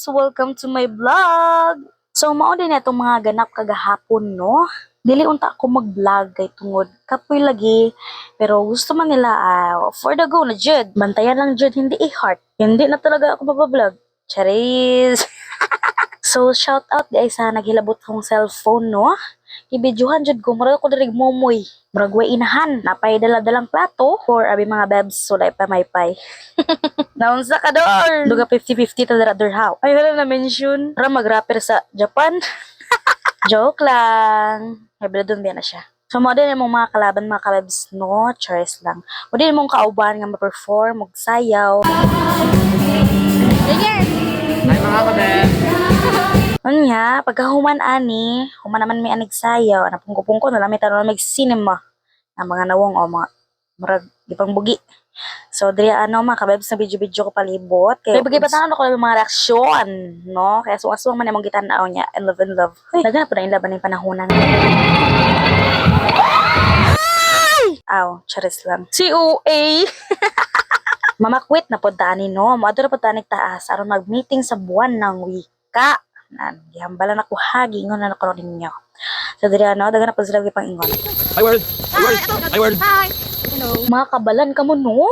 kabebs! Welcome to my vlog! So, mao din itong mga ganap kagahapon, no? Dili unta ako mag-vlog kay tungod kapoy lagi. Pero gusto man nila, for the go na jud. Bantayan lang jud, hindi i-heart. Hindi na talaga ako mabablog. Charis! So, shout out di ay sa naghilabot kong cellphone, no? Ibidyohan jud ko, mura ko dirig momoy. Murag way inahan, napay dala-dalang plato for abi mga bebs, so pa may pay. Naunsa ka doon? Duga 50-50 ta dara how. Ay wala na mention. Ra mag-rapper sa Japan. Joke lang. Ay doon na siya. So mo din mong mga kalaban mga kalabs no, choice lang. Mo din mong kauban nga ma-perform, magsayaw. Ay mga kabeb! Unya, pagkahuman ani, human naman may anigsayaw, napungko-pungko na lamit na mag-cinema. Ang mga nawong o mga murag gipang bugi. So, diri mga kabebs na video-video ko palibot. Kaya pagkipatahan ako ng mga reaksyon, no? Kaya suwang-suwang man yung gitanaw niya. In love. Uy, naghanap po na yung laban ng panahonan. Ay! Aw, charis lang. Si UA! Mamakwit na po dani, no? Maado na po dani taas. Aron mag-meeting sa buwan ng wika. Gihambalan ako hagi ingon na nako ninyo. So diri dagan na po sila gipang ingon. Hi world! Hi world! Hi. Hello. Mga kabalan ka mo no.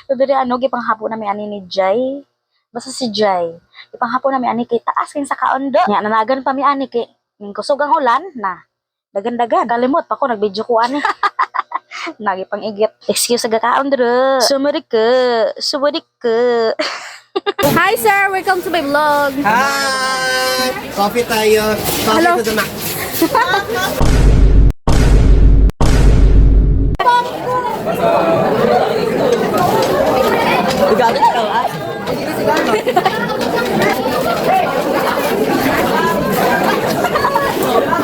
So diri gipang hapon na ani ni Jay. Basta si Jay. Gipang hapon na ani kay taas kin sa kaondo. Nya nanagan pa mi ani kay kusog ang ulan na. Dagan-dagan. Kalimot pa ko nag-video ko ani. Nagipang igit. Excuse sa kaon dre. Sumari ka. Hi sir, welcome to my vlog. Hi! Coffee tayo. Coffee Hello. to the max. Gagamit ka ba?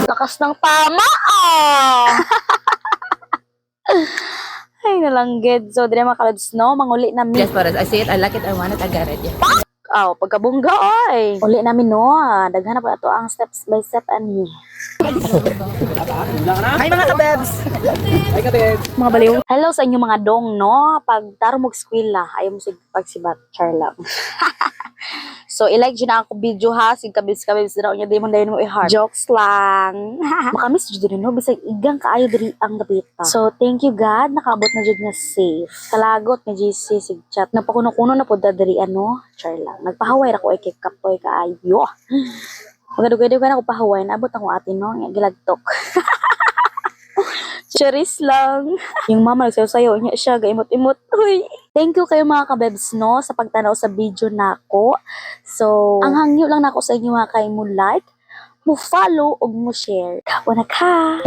Lakas ng tama Ay nalangged. So dire mga kalabs no, manguli na mi. Just for us, I see it, I like it, I want it, I got it. Yeah. Aw, pagkabungga oy. Uli namin no. Daghan na pa ato ang steps by step ani. Hi mga kabebs! Hi kabebs! Mga baliw. Hello sa inyo mga dong no. Pag tarong mo eskwela, ayaw mo sig pagsibat charlam. So, i-like dyan na ako video ha. Sig kabibs na niya. Di mo dahil mo i-heart. Jokes lang. Makamis dyan no. Bisag igang kaayo diri ang gabita. So, thank you God. Nakaabot na dyan nga safe. Kalagot nga GC sig chat. Napakuno-kuno na po dadari Char lang. Nagpahaway ako ay kikapoy kaayo. Magadugay-dugay na ako pahaway. Naabot ako atin no. Nga gilagtok. Charis lang. Yung mama nagsayo-sayo niya siya, gaimot-imot. Uy. Thank you kayo mga kabebs no sa pagtanaw sa video nako. So, ang hangyo lang nako sa inyo mga kay mo like, mo follow ug mo share. Kapo na ka.